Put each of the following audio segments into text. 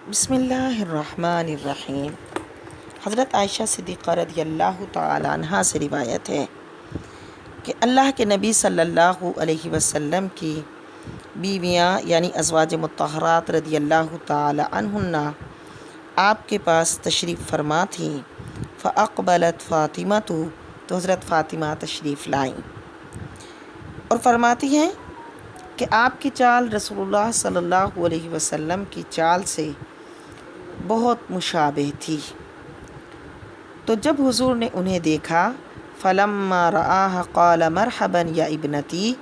بسم اللہ الرحمن الرحیم۔ حضرت عائشہ صدیقہ رضی اللہ تعالی عنہ سے روایت ہے کہ اللہ کے نبی صلی اللہ علیہ وسلم کی بیویاں یعنی ازواج مطہرات رضی اللہ تعالی عنہن آپ کے پاس تشریف فرما تھیں۔ فاقبلت فاطمہ تو حضرت فاطمہ تشریف لائیں اور فرماتی ہیں کہ آپ کی چال رسول اللہ صلی اللہ علیہ وسلم کی چال سے بہت مشابہ تھی۔ تو جب حضور نے انہیں دیکھا فلما رآہ قال مرحبا یا ابنتی،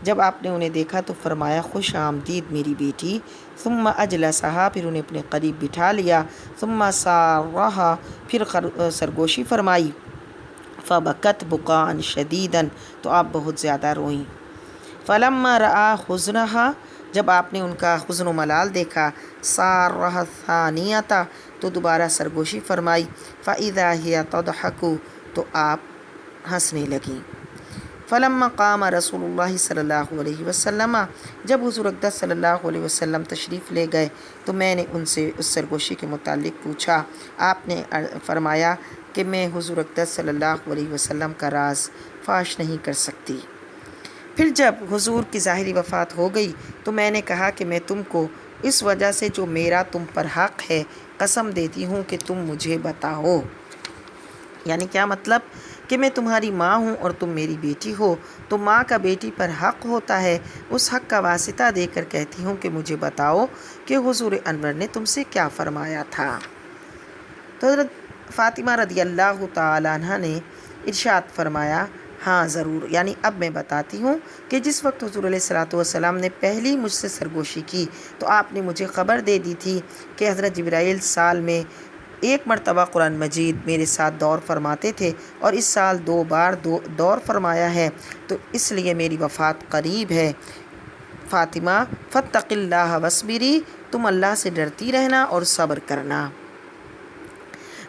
جب آپ نے انہیں دیکھا تو فرمایا خوش آمدید میری بیٹی۔ ثم اجلسہا، پھر انہیں اپنے قریب بٹھا لیا۔ ثم سارہا، پھر سرگوشی فرمائی۔ فبکت بکاء شدیدا، تو آپ بہت زیادہ روئیں۔ فلما رآ حزنہا، جب آپ نے ان کا حزن و ملال دیکھا سارہ الثانیۃ، تو دوبارہ سرگوشی فرمائی۔ فاذا ہی تضحک، تو آپ ہنسنے لگیں۔ فلما قام رسول اللہ صلی اللہ علیہ وسلم، جب حضور اقدس صلی اللہ علیہ وسلم تشریف لے گئے تو میں نے ان سے اس سرگوشی کے متعلق پوچھا۔ آپ نے فرمایا کہ میں حضور اقدس صلی اللہ علیہ وسلم کا راز فاش نہیں کر سکتی۔ پھر جب حضور کی ظاہری وفات ہو گئی تو میں نے کہا کہ میں تم کو اس وجہ سے جو میرا تم پر حق ہے قسم دیتی ہوں کہ تم مجھے بتاؤ۔ یعنی کیا مطلب کہ میں تمہاری ماں ہوں اور تم میری بیٹی ہو، تو ماں کا بیٹی پر حق ہوتا ہے، اس حق کا واسطہ دے کر کہتی ہوں کہ مجھے بتاؤ کہ حضور انور نے تم سے کیا فرمایا تھا۔ تو حضرت فاطمہ رضی اللہ تعالی عنہ نے ارشاد فرمایا ہاں ضرور، یعنی اب میں بتاتی ہوں کہ جس وقت حضور علیہ الصلوۃ والسلام نے پہلی مجھ سے سرگوشی کی تو آپ نے مجھے خبر دے دی تھی کہ حضرت جبرائیل سال میں ایک مرتبہ قرآن مجید میرے ساتھ دور فرماتے تھے اور اس سال 2 بار دور فرمایا ہے، تو اس لیے میری وفات قریب ہے۔ فاطمہ فاتق اللہ واصبری، تم اللہ سے ڈرتی رہنا اور صبر کرنا۔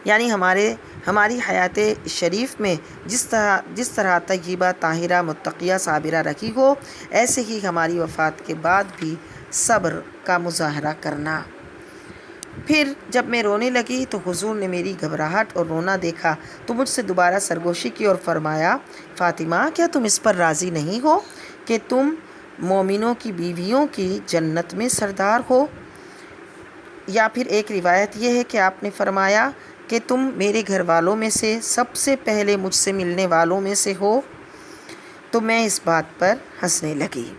یعنی ہماری حیات شریف میں جس طرح طیبہ طاہرہ متقیہ صابرہ رکھی ہو، ایسے ہی ہماری وفات کے بعد بھی صبر کا مظاہرہ کرنا۔ پھر جب میں رونے لگی تو حضور نے میری گھبراہٹ اور رونا دیکھا تو مجھ سے دوبارہ سرگوشی کی اور فرمایا فاطمہ کیا تم اس پر راضی نہیں ہو کہ تم مومنوں کی بیویوں کی جنت میں سردار ہو؟ یا پھر ایک روایت یہ ہے کہ آپ نے فرمایا کہ تم میرے گھر والوں میں سے سب سے پہلے مجھ سے ملنے والوں میں سے ہو؟ تو میں اس بات پر ہنسنے لگی۔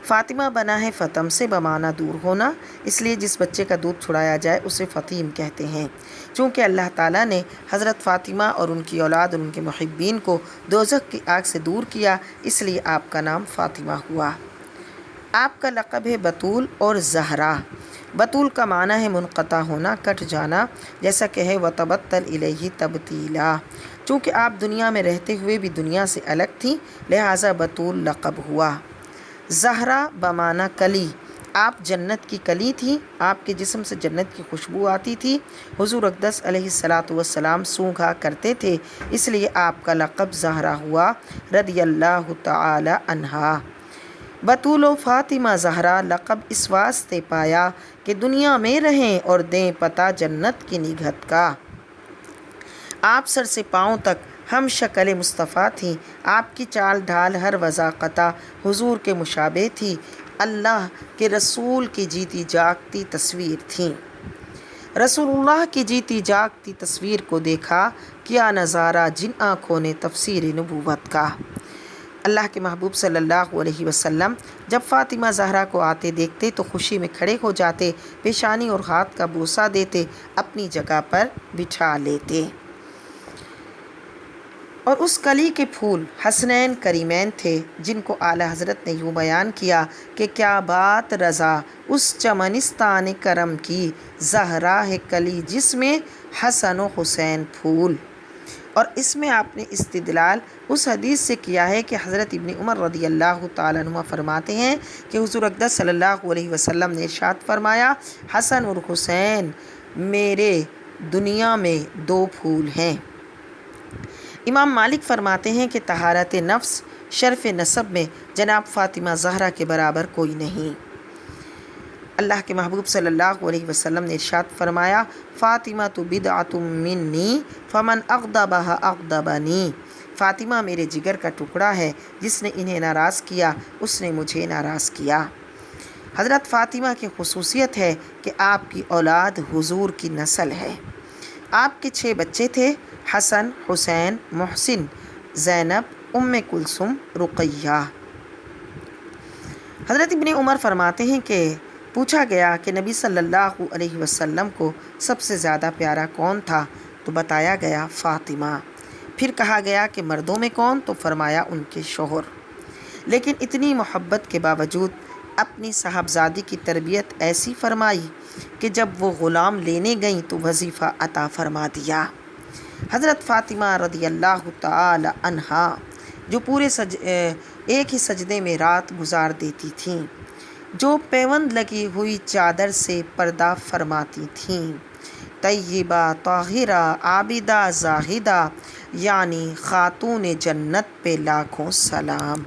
فاطمہ بنا ہے فتم سے بمانا دور ہونا، اس لیے جس بچے کا دودھ چھڑایا جائے اسے فطیم کہتے ہیں۔ چونکہ اللہ تعالیٰ نے حضرت فاطمہ اور ان کی اولاد اور ان کے محبین کو دوزخ کی آگ سے دور کیا، اس لیے آپ کا نام فاطمہ ہوا۔ آپ کا لقب ہے بطول اور زہرا۔ بطول کا معنی ہے منقطع ہونا، کٹ جانا، جیسا کہ ہے وتبتل الیہ تبتیلا۔ چونکہ آپ دنیا میں رہتے ہوئے بھی دنیا سے الگ تھیں لہٰذا بطول لقب ہوا۔ زہرا بمعنی کلی، آپ جنت کی کلی تھیں، آپ کے جسم سے جنت کی خوشبو آتی تھی۔ حضور اقدس علیہ الصلوۃ والسلام سونگھا کرتے تھے، اس لیے آپ کا لقب زہرا ہوا رضی اللہ تعالی عنہا۔ بطول و فاطمہ زہرا لقب اس واسطے پایا کہ دنیا میں رہیں اور دیں پتہ جنت کی نگہت کا۔ آپ سر سے پاؤں تک ہم شکل مصطفیٰ تھیں، آپ کی چال ڈھال ہر وضاقتہ حضور کے مشابہ تھی، اللہ کے رسول کی جیتی جاگتی تصویر تھیں۔ رسول اللہ کی جیتی جاگتی تصویر کو دیکھا کیا نظارہ جن آنکھوں نے تفسیر نبوت کا۔ اللہ کے محبوب صلی اللہ علیہ وسلم جب فاطمہ زہرا کو آتے دیکھتے تو خوشی میں کھڑے ہو جاتے، پیشانی اور ہاتھ کا بوسہ دیتے، اپنی جگہ پر بٹھا لیتے۔ اور اس کلی کے پھول حسنین کریمین تھے جن کو اعلیٰ حضرت نے یوں بیان کیا کہ کیا بات رضا اس چمنستان کرم کی، زہرا ہے کلی جس میں حسن و حسین پھول۔ اور اس میں آپ نے استدلال اس حدیث سے کیا ہے کہ حضرت ابن عمر رضی اللہ تعالیٰ عنہ فرماتے ہیں کہ حضور اقدس صلی اللہ علیہ وسلم نے ارشاد فرمایا حسن اور حسین میرے دنیا میں 2 پھول ہیں۔ امام مالک فرماتے ہیں کہ طہارت نفس شرف نسب میں جناب فاطمہ زہرا کے برابر کوئی نہیں۔ اللہ کے محبوب صلی اللہ علیہ وسلم نے ارشاد فرمایا، فاطمہ تو بدعۃ منی فمن اغضبها اغضبنی، فاطمہ میرے جگر کا ٹکڑا ہے، جس نے انہیں ناراض کیا اس نے مجھے ناراض کیا۔ حضرت فاطمہ کی خصوصیت ہے کہ آپ کی اولاد حضور کی نسل ہے۔ آپ کے 6 بچے تھے، حسن، حسین، محسن، زینب، ام کلثوم، رقیہ۔ حضرت ابن عمر فرماتے ہیں کہ پوچھا گیا کہ نبی صلی اللہ علیہ وسلم کو سب سے زیادہ پیارا کون تھا؟ تو بتایا گیا فاطمہ۔ پھر کہا گیا کہ مردوں میں کون؟ تو فرمایا ان کے شوہر۔ لیکن اتنی محبت کے باوجود اپنی صاحبزادی کی تربیت ایسی فرمائی کہ جب وہ غلام لینے گئیں تو وظیفہ عطا فرما دیا۔ حضرت فاطمہ رضی اللہ تعالی عنہا جو پورے ایک ہی سجدے میں رات گزار دیتی تھیں، جو پیوند لگی ہوئی چادر سے پردہ فرماتی تھیں، طیبہ، طاہرہ، عابدہ، زاہدہ، یعنی خاتون جنت پہ لاکھوں سلام۔